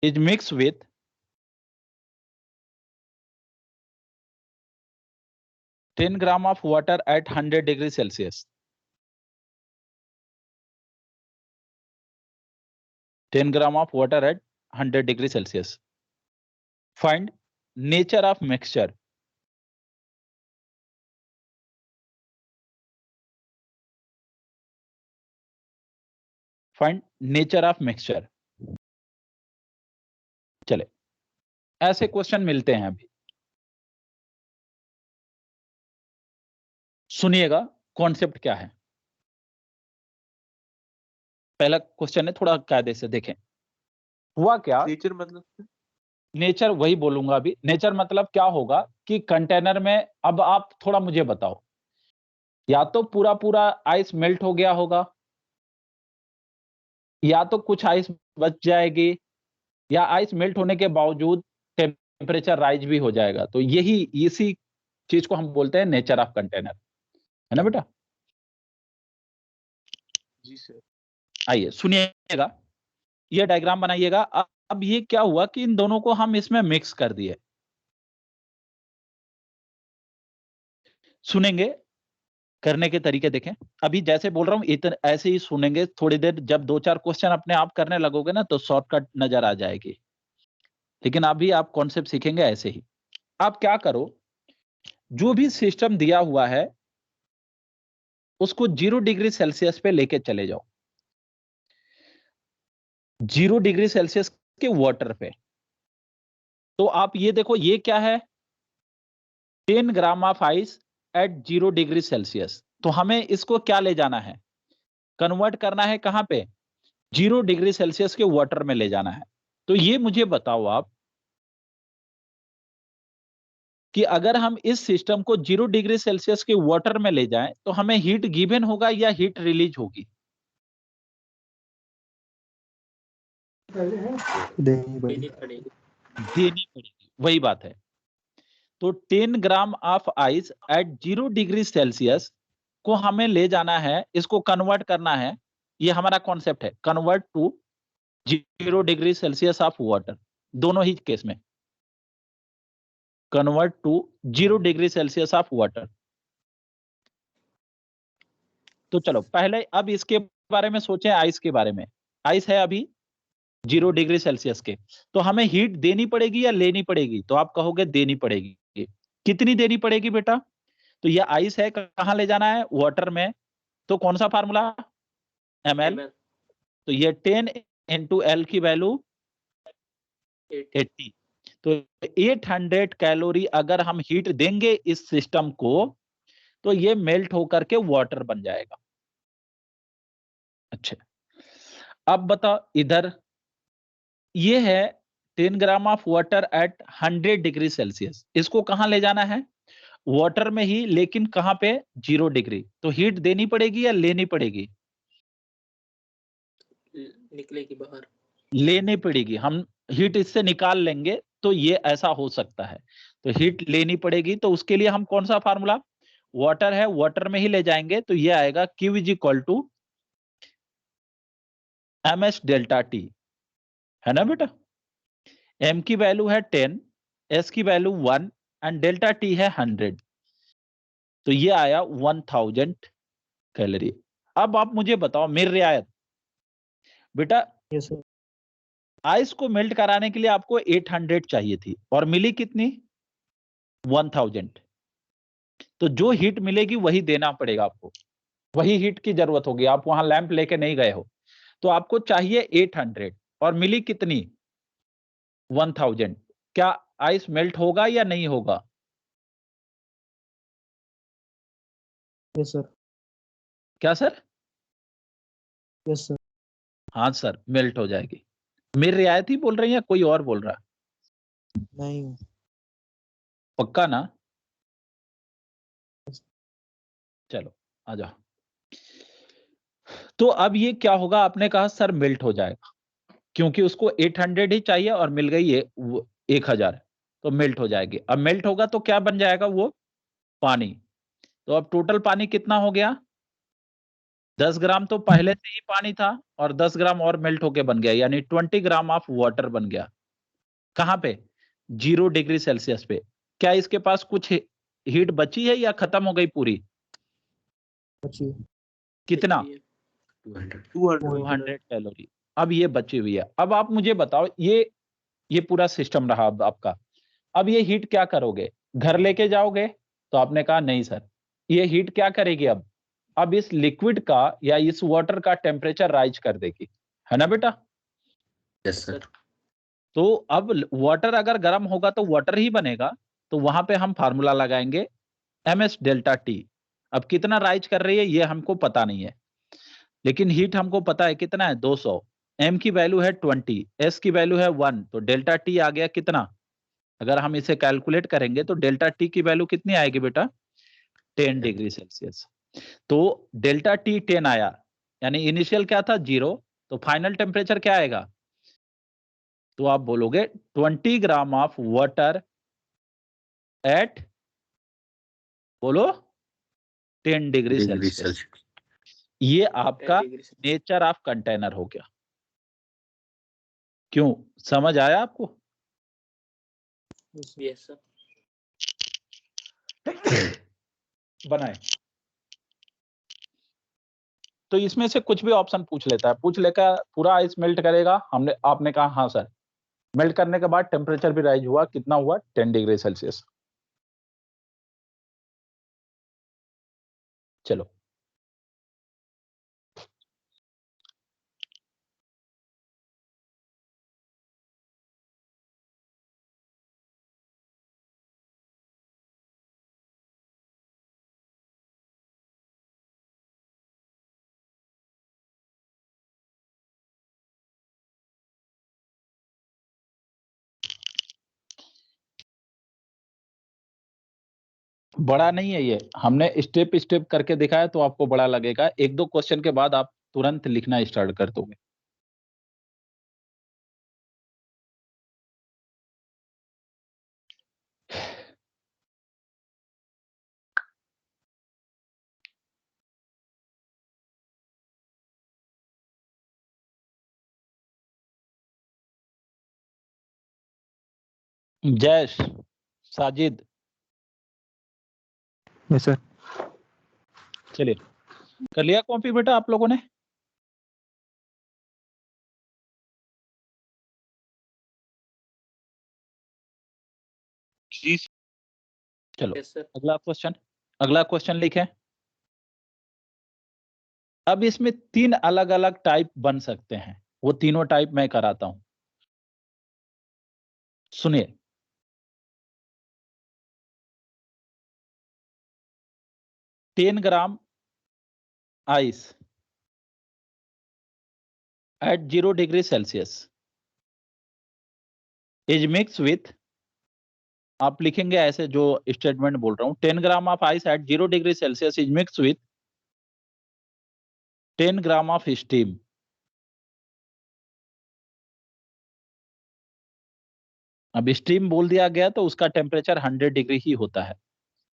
is mixed with 10 gram of water at 100 degree Celsius. 10 gram of water at 100 degree Celsius. Find nature of mixture. Find nature of mixture. चले, ऐसे question मिलते हैं अभी, सुनिएगा concept क्या है। पहला question है, थोड़ा कायदे से देखें। हुआ क्या, नेचर मतलब, नेचर वही बोलूंगा अभी। नेचर मतलब क्या होगा कि कंटेनर में, अब आप थोड़ा मुझे बताओ, या तो पूरा पूरा आइस मेल्ट हो गया होगा, या तो कुछ आइस बच जाएगी, या आइस मेल्ट होने के बावजूद टेम्परेचर राइज भी हो जाएगा। तो यही, इसी चीज को हम बोलते हैं नेचर ऑफ कंटेनर, है ना बेटा। जी सर। आइए सुनिएगा, ये डायग्राम बनाइएगा। अब ये क्या हुआ कि इन दोनों को हम इसमें मिक्स कर दिए। सुनेंगे, करने के तरीके देखें। अभी जैसे बोल रहा हूं इतने ऐसे ही सुनेंगे, थोड़ी देर जब 2-4 क्वेश्चन अपने आप करने लगोगे ना तो शॉर्टकट नजर आ जाएगी, लेकिन अभी आप कॉन्सेप्ट सीखेंगे ऐसे ही। आप क्या करो, जो भी सिस्टम दिया हुआ है उसको 0 डिग्री सेल्सियस पे लेके चले जाओ, 0 डिग्री सेल्सियस के वाटर पे। तो आप ये देखो, ये क्या है, 10 gram of ice at 0 degree Celsius. तो हमें इसको क्या ले जाना है, कन्वर्ट करना है कहां पे, 0 डिग्री सेल्सियस के वाटर में ले जाना है। तो ये मुझे बताओ आप कि अगर हम इस सिस्टम को 0 डिग्री सेल्सियस के वाटर में ले जाएं तो हमें हीट गिवन होगा या हीट रिलीज होगी। देनी पड़ेगी। देनी पड़ेगी, वही बात है। तो 10 gram of ice at 0 degree Celsius को हमें ले जाना है, इसको कन्वर्ट करना है। ये हमारा कॉन्सेप्ट है, convert to 0 degree Celsius of water. दोनों ही केस में convert to 0 degree Celsius of water. तो चलो पहले अब इसके बारे में सोचें, आइस के बारे में। आइस है अभी 0 डिग्री सेल्सियस के, तो हमें हीट देनी पड़ेगी या लेनी पड़ेगी, तो आप कहोगे देनी पड़ेगी। कितनी देनी पड़ेगी बेटा, तो ये आइस है, कहां ले जाना है, वाटर में। तो कौन सा फार्मूला, ml। तो ये 10 into L की वैल्यू 80। तो 800 कैलोरी अगर हम हीट देंगे इस सिस्टम को तो ये मेल्ट होकर के वाटर बन जाएगा। अच्छा, अब बताओ इधर ये है 10 gram of water at 100 degree Celsius. इसको कहां ले जाना है? वाटर में ही, लेकिन कहां पे? 0 डिग्री। तो हीट देनी पड़ेगी या लेनी पड़ेगी? निकलेगी बाहर। लेनी पड़ेगी। हम हीट इससे निकाल लेंगे तो ये ऐसा हो सकता है। तो हीट लेनी पड़ेगी, तो उसके लिए हम कौन सा फार्मूला? वाटर है, वाटर में ही ले जाएंगे तो ये आएगा Q is equal to MS delta T, है ना बेटा? M की वैल्यू है 10, S की वैल्यू 1 एंड डेल्टा टी है 100। तो ये आया 1000 कैलोरी। अब आप मुझे बताओ मेरी रियायत बेटा, यस सर। आइस को मेल्ट कराने के लिए आपको 800 चाहिए थी और मिली कितनी? 1000। तो जो हीट मिलेगी वही देना पड़ेगा आपको, वही हीट की जरूरत होगी। आप वहां लैंप लेके नहीं गए हो, तो आपको चाहिए 800 और मिली कितनी? 1000। क्या आइस मेल्ट होगा या नहीं होगा? Yes sir. क्या सर? Yes sir. हाँ सर, मेल्ट हो जाएगी। मेरी रियायत ही बोल रही है, कोई और बोल रहा है? नहीं। पक्का ना? चलो आ जाओ। तो अब ये क्या होगा? आपने कहा सर मेल्ट हो जाएगा, क्योंकि उसको 800 ही चाहिए और मिल गई ये 1000, तो मेल्ट हो जाएगी। अब मेल्ट होगा तो क्या बन जाएगा? वो पानी। तो अब टोटल पानी कितना हो गया? 10 ग्राम तो पहले से ही पानी था और 10 ग्राम और मेल्ट होके बन गया, यानी 20 ग्राम ऑफ वाटर बन गया। कहां पे? 0 डिग्री सेल्सियस पे। क्या इसके पास कुछ हीट बची है या खत्म हो गई पूरी? बची। कितना? 200। 200 कैलोरी। अब ये बची हुई है। अब आप मुझे बताओ, ये पूरा सिस्टम रहा अब आपका। अब ये हीट क्या करोगे? घर लेके जाओगे? तो आपने कहा नहीं सर। ये हीट क्या करेगी? अब इस लिक्विड का या इस वाटर का टेम्परेचर राइज कर देगी, है ना बेटा? Yes sir. तो अब वाटर अगर गर्म होगा तो वाटर ही बनेगा, तो वहां पे हम फार्मूला लगाएंगे MS डेल्टा टी। अब कितना राइज कर रही है ये हमको पता नहीं है, लेकिन हीट हमको पता है कितना है? 200। M की वैल्यू है 20, S की वैल्यू है 1, तो डेल्टा टी आ गया कितना? अगर हम इसे कैलकुलेट करेंगे तो डेल्टा टी की वैल्यू कितनी आएगी बेटा? 10 डिग्री सेल्सियस। तो डेल्टा टी 10 आया, यानी इनिशियल क्या था? 0। तो फाइनल टेम्परेचर क्या आएगा? तो आप बोलोगे 20 ग्राम ऑफ वाटर एट, बोलो, 10 डिग्री सेल्सियस। ये आपका 10 डिग्री से। नेचर ऑफ कंटेनर हो गया। क्यों? समझ आया आपको? Yes sir. बनाए। तो इसमें से कुछ भी ऑप्शन पूछ लेता है, पूछ लेकर पूरा आइस मेल्ट करेगा। आपने कहा हाँ सर। मेल्ट करने के बाद टेम्परेचर भी राइज हुआ, कितना हुआ? 10 डिग्री सेल्सियस। चलो बड़ा नहीं है ये, हमने स्टेप स्टेप करके दिखाया तो आपको बड़ा लगेगा। एक दो क्वेश्चन के बाद आप तुरंत लिखना स्टार्ट कर दोगे। Jayesh, Sajid, yes sir. चलिए कर लिया कॉपी बेटा आप लोगों ने? चलो यस सर। अगला क्वेश्चन लिखें। अब इसमें 3 अलग अलग टाइप बन सकते हैं, वो तीनों टाइप मैं कराता हूं। सुनिए, 10 gram ice at 0 degree Celsius is mixed with, आप लिखेंगे ऐसे जो स्टेटमेंट बोल रहा हूं, 10 gram of ice at 0 degree Celsius is mix with 10 gram of steam. अब स्टीम बोल दिया गया तो उसका टेम्परेचर 100 डिग्री ही होता है,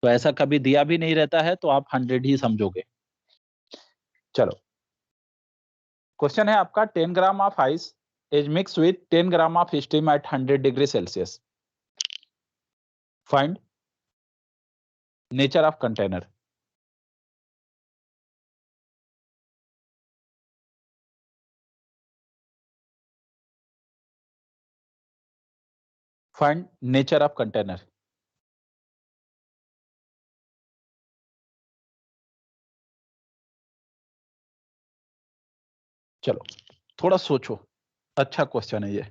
तो ऐसा कभी दिया भी नहीं रहता है, तो आप 100 ही समझोगे। चलो, क्वेश्चन है आपका 10 gram of ice is mix with 10 gram of steam eight 100 degree Celsius. Find nature of container. Find nature of container. चलो थोड़ा सोचो, अच्छा क्वेश्चन है ये।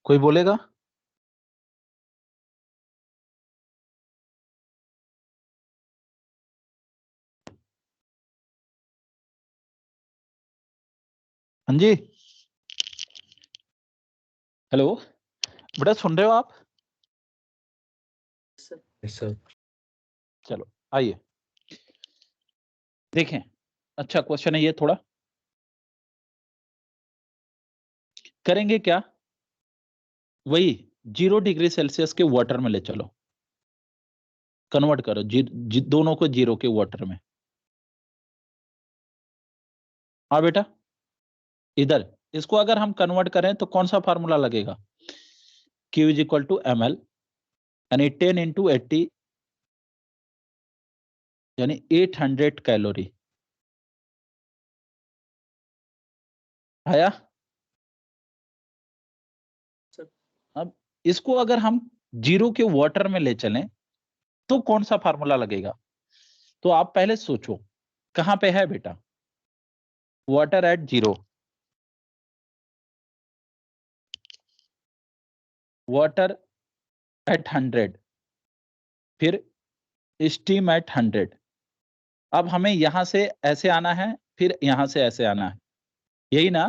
कोई बोलेगा? हाँ जी, हेलो बेटा, सुन रहे हो आप? सर चलो आइए देखें, अच्छा क्वेश्चन है ये। थोड़ा करेंगे क्या, वही 0 डिग्री सेल्सियस के वाटर में ले चलो, कन्वर्ट करो दोनों को 0 के वाटर में। हाँ बेटा, इधर इसको अगर हम कन्वर्ट करें तो कौन सा फार्मूला लगेगा? Q is equal to ml, यानी 10 इंटू 80 यानी 800 कैलोरी आया। अब इसको अगर हम 0 के वाटर में ले चलें तो कौन सा फार्मूला लगेगा? तो आप पहले सोचो, कहां पे है बेटा वाटर एट 0, वाटर एट 100, फिर स्टीम एट 100। अब हमें यहां से ऐसे आना है, फिर यहां से ऐसे आना है, यही ना?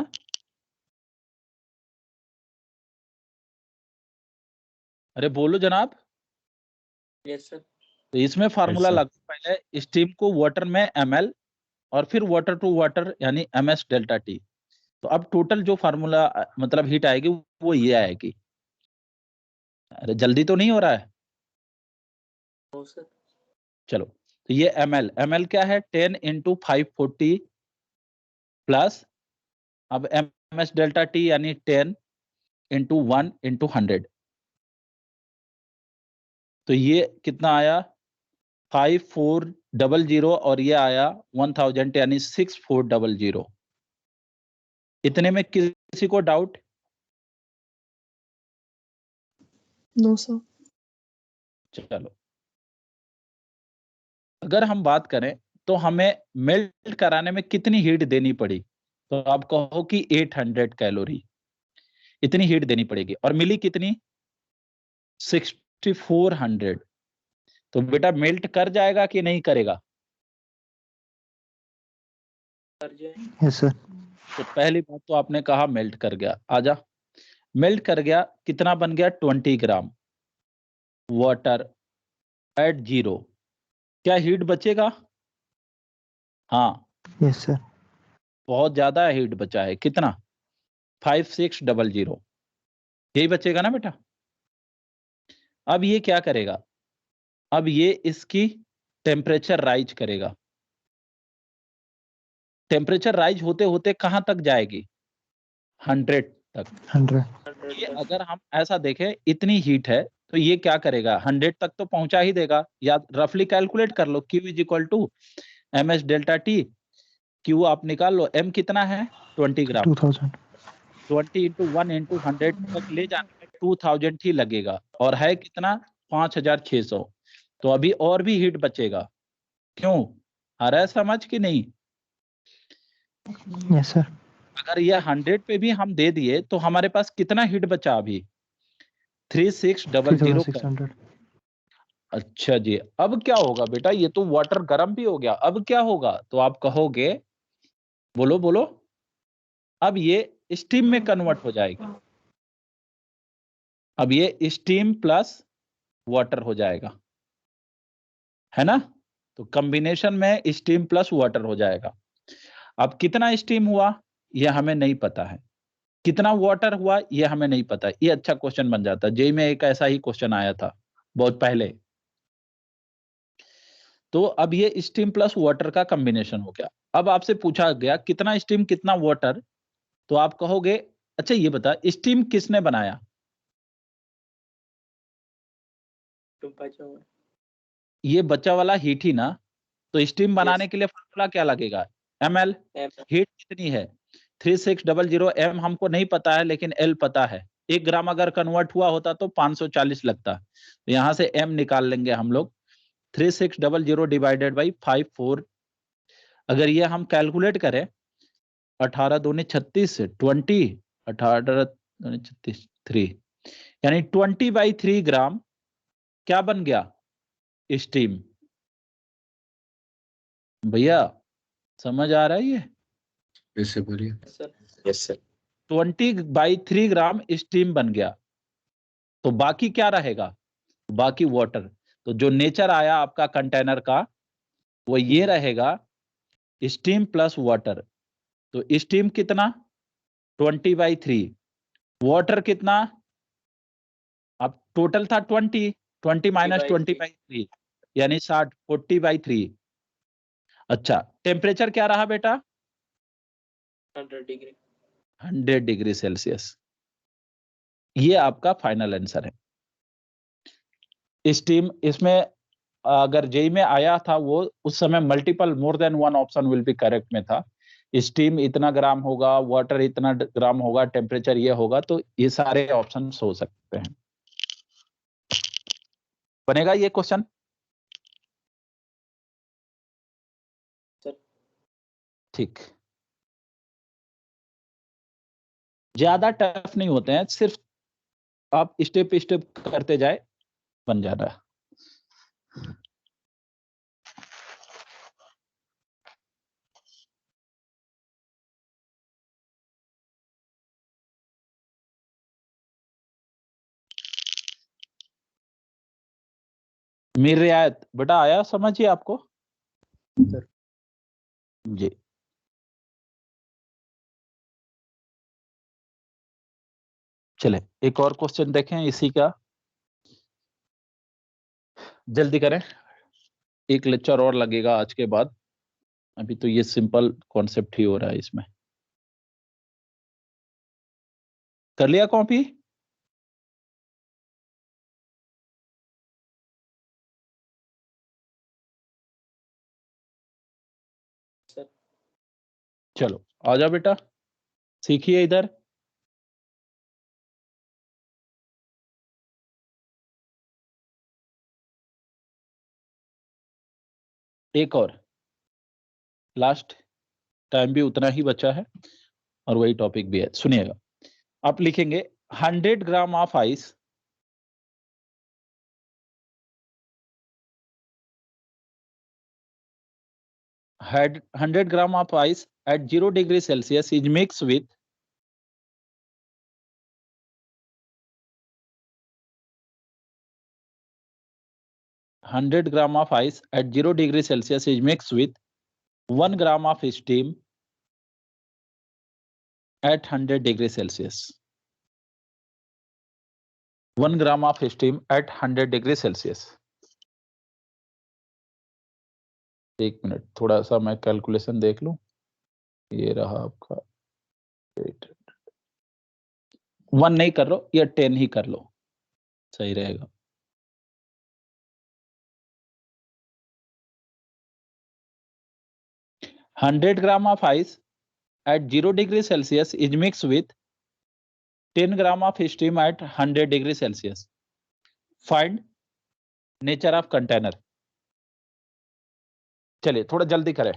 अरे बोलो जनाब। Yes sir. तो इसमें फार्मूला लागू, पहले स्टीम को वाटर में ml और फिर वाटर टू वाटर यानी ms डेल्टा टी। तो अब टोटल जो फार्मूला मतलब हीट आएगी वो ये आएगी। अरे जल्दी तो नहीं हो रहा है? No sir. चलो, तो ये ml क्या है? 10 इंटू 540 प्लस, अब ms डेल्टा टी यानी 10 इंटू 1 इंटू 100, तो ये कितना आया? 5400 और ये आया 1000 यानी 6400। इतने में किसी को डाउट? No sir. चलो, अगर हम बात करें तो हमें मेल्ट कराने में कितनी हीट देनी पड़ी, तो आप कहो कि 800 कैलोरी इतनी हीट देनी पड़ेगी, और मिली कितनी 6400। तो बेटा मेल्ट कर जाएगा कि नहीं करेगा? कर जाए। Yes sir. तो पहली बात तो आपने कहा मेल्ट कर गया, आजा मेल्ट कर गया, कितना बन गया 20 ग्राम वाटर एट 0। क्या हीट बचेगा? हाँ, यस सर। बहुत ज्यादा हीट बचा है, कितना 5600, यही बचेगा ना बेटा। अब ये क्या करेगा, अब ये इसकी टेम्परेचर राइज करेगा। टेम्परेचर राइज होते होते कहां तक जाएगी? 100 तक। 100। 100 ये तक। अगर हम ऐसा देखें, इतनी हीट है तो ये क्या करेगा, 100 तक तो पहुंचा ही देगा। या रफली कैलकुलेट कर लो, Q is equal to MS delta T। Q आप निकाल लो, M कितना है 20 ग्राम, 2000। 20 इंटू 1 इंटू 100 तक ले जाने में 2000 ही लगेगा, और है कितना 5600। तो अभी और भी हीट बचेगा। क्यों, आ रहा है समझ कि नहीं? Yes sir. अगर ये 100 पे भी हम दे दिए तो हमारे पास कितना हीट बचा अभी 3600 का। 3600। अच्छा जी, अब क्या होगा बेटा, ये तो वाटर गर्म भी हो गया, अब क्या होगा? तो आप कहोगे, बोलो बोलो, अब ये स्टीम में कन्वर्ट हो जाएगी। अब ये स्टीम प्लस वाटर हो जाएगा, है ना? तो कॉम्बिनेशन में स्टीम प्लस वाटर हो जाएगा। अब कितना स्टीम हुआ ये हमें नहीं पता है, कितना वाटर हुआ ये हमें नहीं पता। ये अच्छा क्वेश्चन बन जाता, जेई में एक ऐसा ही क्वेश्चन आया था बहुत पहले। तो अब ये स्टीम प्लस वाटर का कॉम्बिनेशन हो गया। अब आपसे पूछा गया कितना स्टीम कितना वाटर, तो आप कहोगे अच्छा ये बता स्टीम किसने बनाया? तुम बचा हुआ। ये बचा वाला हीट ही ना। तो स्टीम बनाने Yes. के लिए फॉर्मूला क्या लगेगा, ml। M. हीट कितनी है 3600, m हमको नहीं पता है लेकिन l पता है। 1 ग्राम अगर कन्वर्ट हुआ होता तो 540 लगता, तो यहां से m निकाल लेंगे हम लोग। 3600 डिवाइडेड बाई 54, अगर ये हम कैलकुलेट करें 18 दूनी 36 20, 18 दूनी 36 3, यानी 20/3 ग्राम क्या बन गया स्टीम। भैया समझ आ रहा है ये? वैसे बोलिए। सर। Yes sir. 20/3 ग्राम स्टीम बन गया, तो बाकी क्या रहेगा, बाकी वाटर। तो जो नेचर आया आपका कंटेनर का वो ये रहेगा स्टीम प्लस वाटर। तो स्टीम कितना 20/3, वाटर कितना, अब टोटल था 20, 20 माइनस 20/3 यानी 60, 40/3। अच्छा, टेम्परेचर क्या रहा बेटा 100 डिग्री। 100 degree Celsius. ये आपका फाइनल आंसर है। स्टीम इसमें अगर जेई में आया था वो उस समय multiple more than one option will be correct में था। स्टीम इतना ग्राम होगा, वाटर इतना ग्राम होगा, टेम्परेचर ये होगा, तो ये सारे ऑप्शन हो सकते हैं। बनेगा ये क्वेश्चन? सर। ठीक, ज्यादा टफ नहीं होते हैं, सिर्फ आप स्टेप स्टेप करते जाए बन जा रहा है। मेरी रियायत बेटा आया समझिए आपको सर। जी। चले एक और क्वेश्चन देखें इसी का, जल्दी करें, एक लेक्चर और लगेगा आज के बाद। अभी तो ये सिंपल कॉन्सेप्ट ही हो रहा है इसमें। कर लिया कॉपी? सर। चलो आ जाओ बेटा, सीखिए इधर। एक और लास्ट टाइम भी उतना ही बचा है और वही टॉपिक भी है, सुनिएगा। आप लिखेंगे 100 ग्राम of ice had 100 gram of ice at 0 degree Celsius is mixed with 100 gram of ice at 0 degree Celsius is mixed with 1 gram of steam at 100 degree Celsius. 1 gram of steam at 100 degree Celsius. एक minute, थोड़ा सा मैं calculation देख लूं। ये रहा आपका 1 नहीं कर लो, या 10 ही कर लो, सही रहेगा। $100 gram of ice at 0 degree Celsius is mixed with 10 gram of steam at 100 degree Celsius. Find nature of container. चलिए थोड़ा जल्दी करें।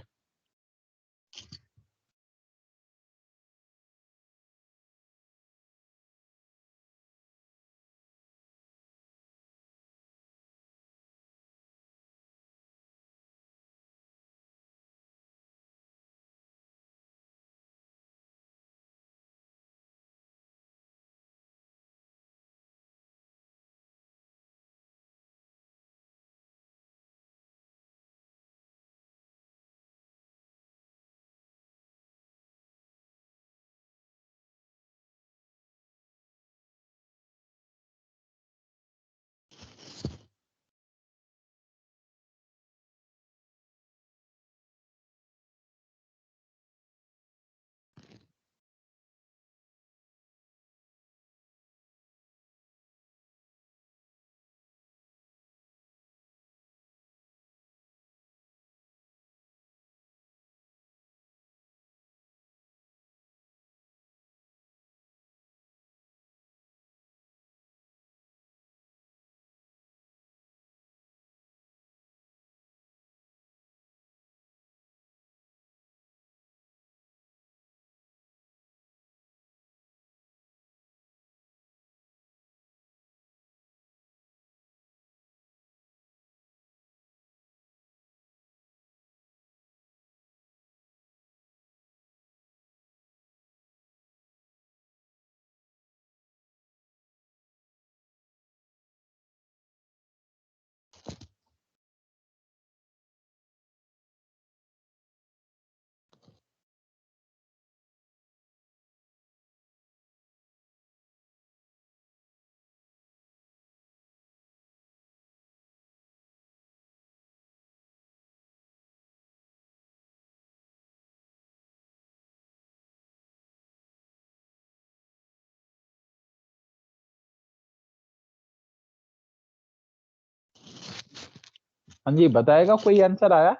हाँ जी, बताएगा कोई आंसर आया?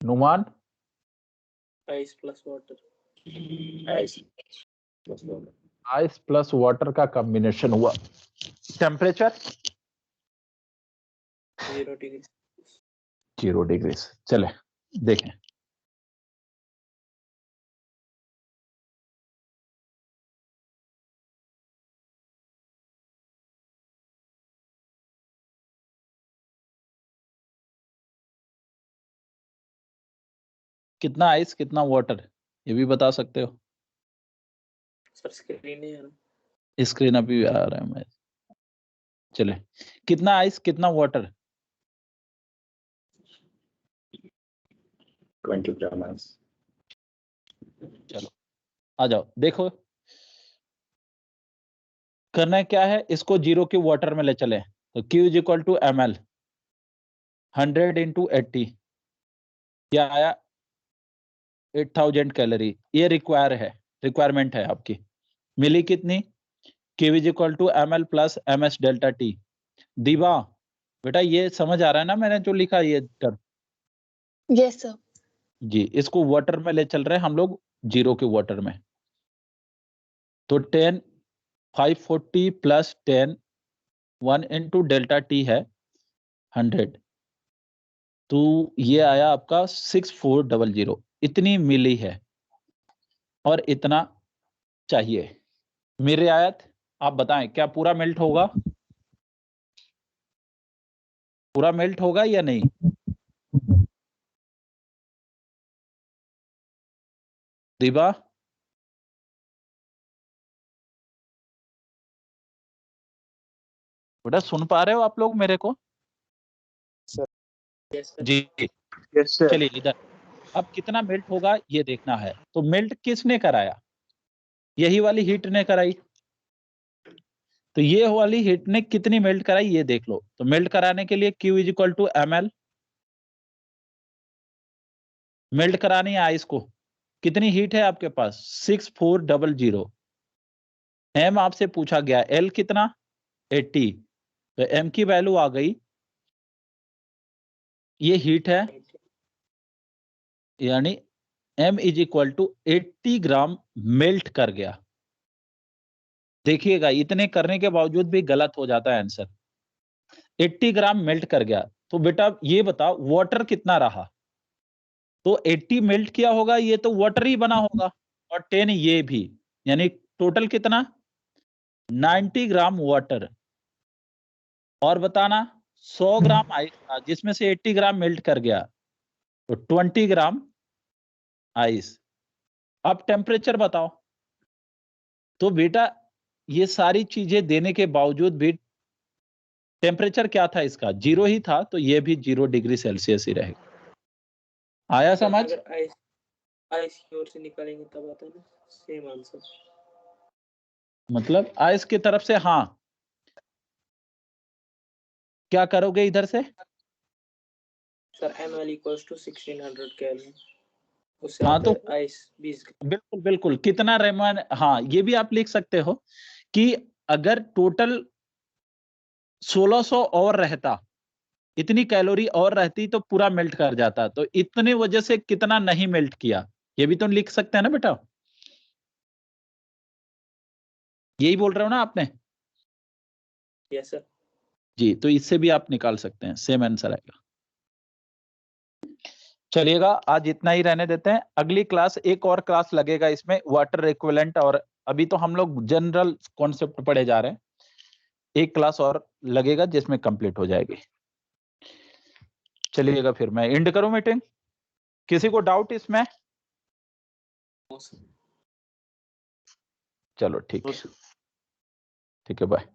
नुमान? Ice plus water. Ice plus water का कॉम्बिनेशन हुआ। Temperature 0 degree. 0 डिग्री। चले देखें। कितना आइस कितना वाटर, ये भी बता सकते हो? सर स्क्रीन है। स्क्रीन अभी आ रहा है मैं। चले, कितना आइस कितना वाटर? 20 gram ice. चलो आ जाओ, देखो करना क्या है, इसको 0 के वाटर में ले चले। तो Q is equal to ml 100 into 80, क्या आया? 8000 कैलोरी। ये रिक्वायरमेंट है आपकी। मिली कितनी? Q is equal to ml plus ms delta T. दीवा बेटा ये समझ आ रहा है ना मैंने जो लिखा ये टर्म? Yes, sir. जी, इसको वाटर में ले चल रहे हैं हम लोग, 0 के वाटर में। तो 10 540 प्लस 10 1 इंटू डेल्टा टी है 100, तो ये आया आपका 6400, इतनी मिली है और इतना चाहिए। मेरी आयत आप बताएं क्या पूरा मेल्ट होगा, पूरा मेल्ट होगा या नहीं? दीबा बेटा सुन पा रहे हो आप लोग मेरे को? Yes, sir. जी Yes, sir. चलिए इधर, अब कितना मेल्ट होगा ये देखना है। तो मेल्ट किसने कराया? यही वाली हीट ने कराई। तो ये वाली हीट ने कितनी मेल्ट कराई ये देख लो। तो मेल्ट कराने के लिए Q is equal to ml, melt करानी है आइस को, कितनी हीट है आपके पास? 6400। m आपसे पूछा गया, L कितना? 80, तो m की वैल्यू आ गई, ये हीट है, यानी m is equal to 80 gram melt कर गया। देखिएगा इतने करने के बावजूद भी गलत हो जाता है आंसर। 80 ग्राम मेल्ट कर गया, तो बेटा ये बताओ वाटर कितना रहा? तो 80 मेल्ट किया होगा, ये तो वाटर ही बना होगा, और 10 ये भी, यानी टोटल कितना? 90 ग्राम वाटर। और बताना 100 ग्राम आइस था जिसमें से 80 ग्राम मेल्ट कर गया, तो 20 ग्राम आइस। अब टेम्परेचर बताओ। तो बेटा ये सारी चीजें देने के बावजूद भी टेम्परेचर क्या था इसका? 0 ही था, तो ये भी 0 डिग्री सेल्सियस ही रहेगा। आया समझ? अगर आइस आइस की ओर से निकालेंगे तब आता है ना सेम आंसर। मतलब आइस की तरफ से, हाँ क्या करोगे इधर से? Sir ml equals to 1600 kelvin, उससे हाँ आता तो है आइस 20 बिल्कुल बिल्कुल, कितना रेमन, हाँ ये भी आप लिख सकते हो कि अगर टोटल 1600 और रहता, इतनी कैलोरी और रहती तो पूरा मेल्ट कर जाता, तो इतने वजह से कितना नहीं मेल्ट किया, ये भी तो लिख सकते हैं ना बेटा। यही बोल रहे हो ना आपने? Yes sir. जी, तो इससे भी आप निकाल सकते हैं, सेम आंसर आएगा। चलिएगा आज इतना ही रहने देते हैं, अगली क्लास एक और क्लास लगेगा इसमें वाटर इक्विवेलेंट, और अभी तो हम लोग जनरल कॉन्सेप्ट पढ़े जा रहे हैं, एक क्लास और लगेगा जिसमें कंप्लीट हो जाएगी। चलिएगा फिर मैं एंड करूं मीटिंग, किसी को डाउट इसमें? चलो ठीक है, ठीक है, बाय।